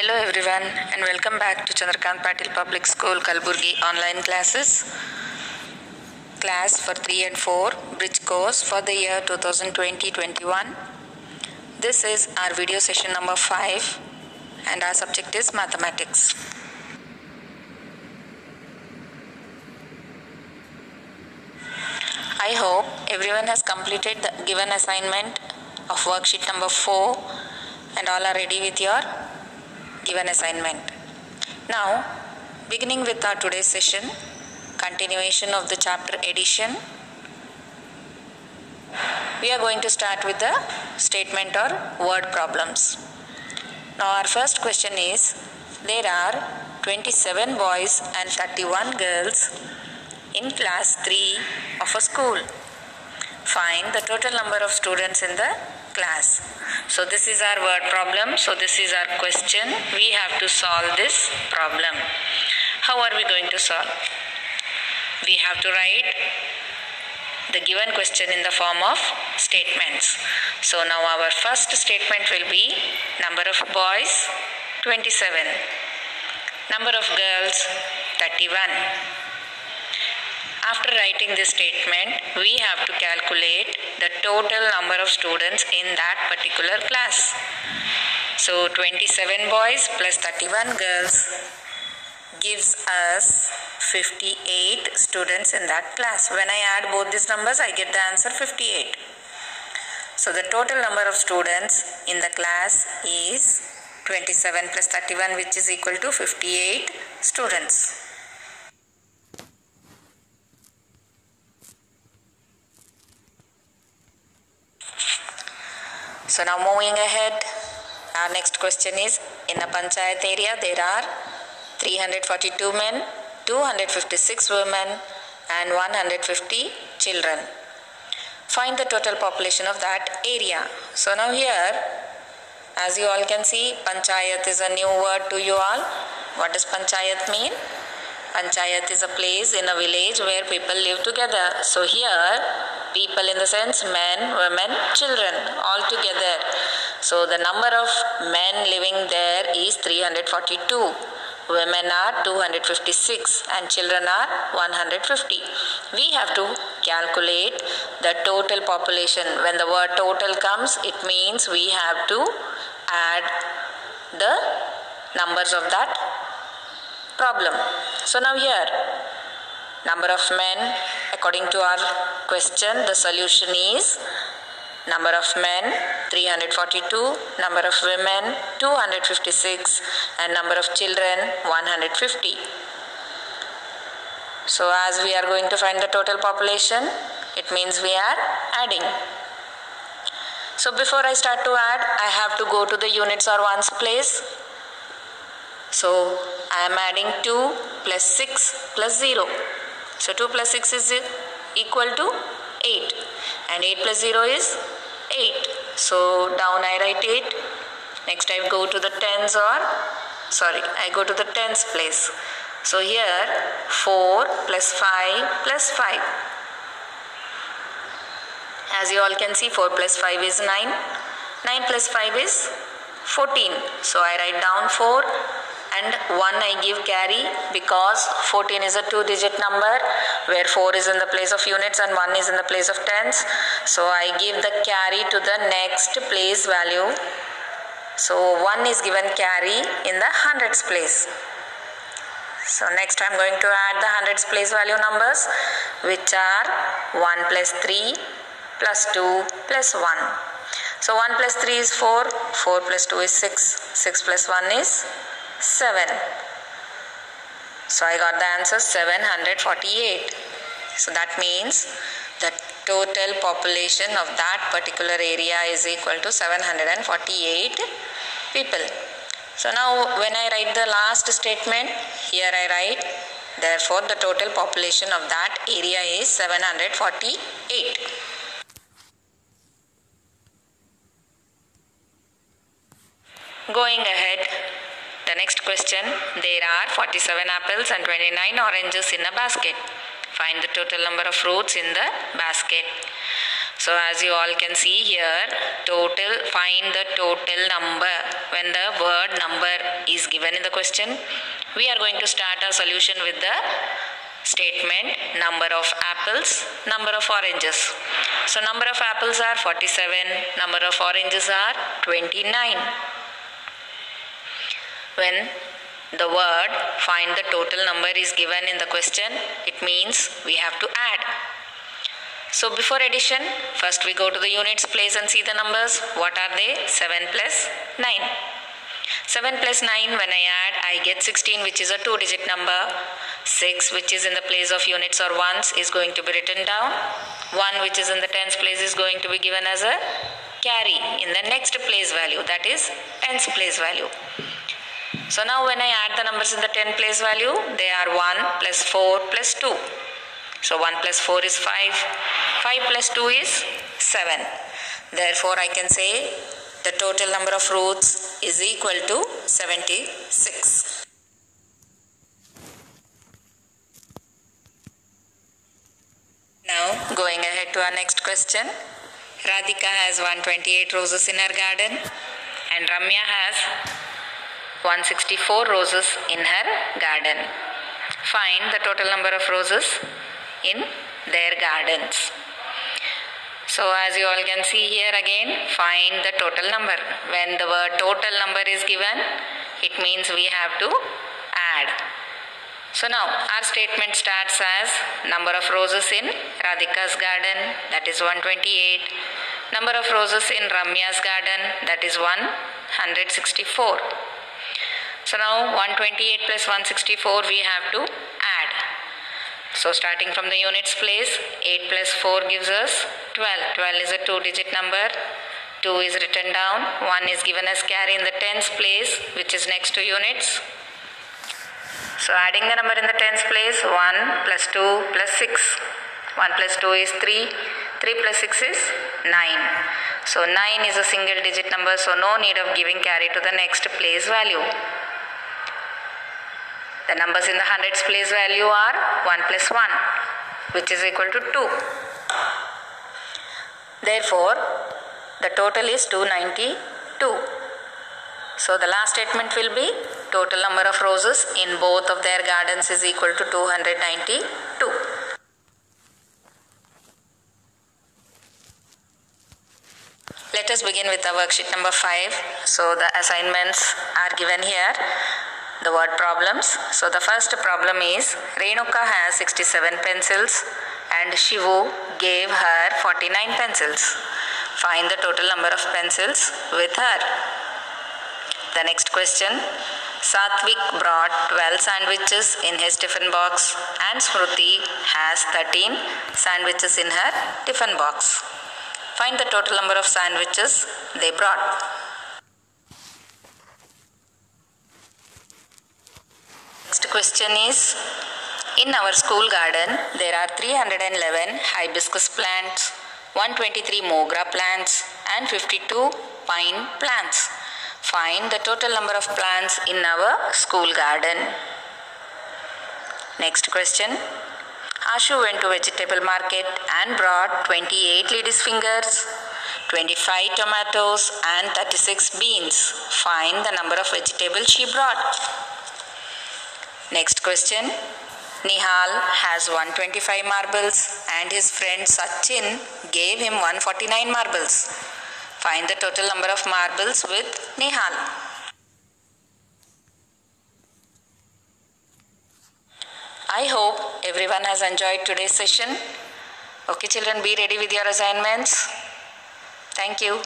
Hello everyone and welcome back to Chandrakant Patil Public School Kalburgi online classes. Class for 3 and 4 Bridge course for the year 2020-21. This is our video session number 5 and our subject is mathematics. I hope everyone has completed the given assignment of worksheet number 4 and all are ready with your given assignment. Now, beginning with our today's session, continuation of the chapter addition, we are going to start with the statement or word problems. Now, our first question is, there are 27 boys and 31 girls in class 3 of a school. Find the total number of students in the class. So this is our word problem. So this is our question. We have to solve this problem. How are we going to solve? We have to write the given question in the form of statements. So now our first statement will be number of boys 27, number of girls 31. After writing this statement, we have to calculate the total number of students in that particular class. So 27 boys plus 31 girls gives us 58 students in that class. When I add both these numbers, I get the answer 58. So the total number of students in the class is 27 plus 31, which is equal to 58 students. So now moving ahead, our next question is, in a panchayat area there are 342 men, 256 women and 150 children. Find the total population of that area. So now here, as you all can see, panchayat is a new word to you all. What does panchayat mean? Panchayat is a place in a village where people live together. So here, people in the sense men, women, children all together. So the number of men living there is 342. Women are 256 and children are 150. We have to calculate the total population. When the word total comes, it means we have to add the numbers of that problem. So now here, number of men, according to our question, the solution is number of men 342, number of women 256 and number of children 150. So as we are going to find the total population, it means we are adding. So before I start to add, I have to go to the units or ones place. So I am adding 2 plus 6 plus 0. So 2 plus 6 is equal to 8 and 8 plus 0 is 8. So down I write 8. Next I go to the tens I go to the tens place. So here 4 plus 5 plus 5. As you all can see, 4 plus 5 is 9. 9 plus 5 is 14. So I write down 4. And 1 I give carry because 14 is a 2-digit number where 4 is in the place of units and 1 is in the place of tens. So I give the carry to the next place value. So 1 is given carry in the hundreds place. So next I am going to add the hundreds place value numbers, which are 1 plus 3 plus 2 plus 1. So 1 plus 3 is 4, 4 plus 2 is 6, 6 plus 1 is 7. So I got the answer 748. So that means the total population of that particular area is equal to 748 people. So now when I write the last statement, here I write, therefore the total population of that area is 748. Going ahead, the next question, there are 47 apples and 29 oranges in a basket. Find the total number of fruits in the basket. So as you all can see here, find the total number. when the word number is given in the question, we are going to start our solution with the statement number of apples, number of oranges. So number of apples are 47, number of oranges are 29. When the word find the total number is given in the question, it means we have to add. So before addition, first we go to the units place and see the numbers. What are they? 7 plus 9. 7 plus 9, when I add, I get 16, which is a 2-digit number. 6, which is in the place of units or ones, is going to be written down. 1, which is in the tens place, is going to be given as a carry in the next place value, that is tens place value. So now when I add the numbers in the 10 place value, they are 1 plus 4 plus 2. So 1 plus 4 is 5. 5 plus 2 is 7. Therefore, I can say the total number of roots is equal to 76. Now, going ahead to our next question. Radhika has 128 roses in her garden and Ramya has 164 roses in her garden. Find the total number of roses in their gardens. So as you all can see here again, find the total number. When the word total number is given, it means we have to add. So now our statement starts as number of roses in Radhika's garden, that is 128. Number of roses in Ramya's garden, that is 164. So now 128 plus 164 we have to add. So starting from the units place, 8 plus 4 gives us 12. 12 is a 2-digit number. 2 is written down. 1 is given as carry in the tens place, which is next to units. So adding the number in the tens place, 1 plus 2 plus 6. 1 plus 2 is 3. 3 plus 6 is 9. So 9 is a single digit number, so no need of giving carry to the next place value. The numbers in the hundreds place value are 1 plus 1, which is equal to 2. Therefore, the total is 292. So the last statement will be total number of roses in both of their gardens is equal to 292. Let us begin with our worksheet number 5. So the assignments are given here. The word problems. So the first problem is Renuka has 67 pencils and Shivu gave her 49 pencils. Find the total number of pencils with her. The next question. Satvik brought 12 sandwiches in his tiffin box and Smruti has 13 sandwiches in her tiffin box. Find the total number of sandwiches they brought. Next question is, in our school garden, there are 311 hibiscus plants, 123 mogra plants and 52 pine plants. Find the total number of plants in our school garden. Next question. Ashu went to vegetable market and brought 28 lady's fingers, 25 tomatoes and 36 beans. Find the number of vegetables she brought. Next question. Nihal has 125 marbles and his friend Sachin gave him 149 marbles. Find the total number of marbles with Nihal. I hope everyone has enjoyed today's session. Okay children, be ready with your assignments. Thank you.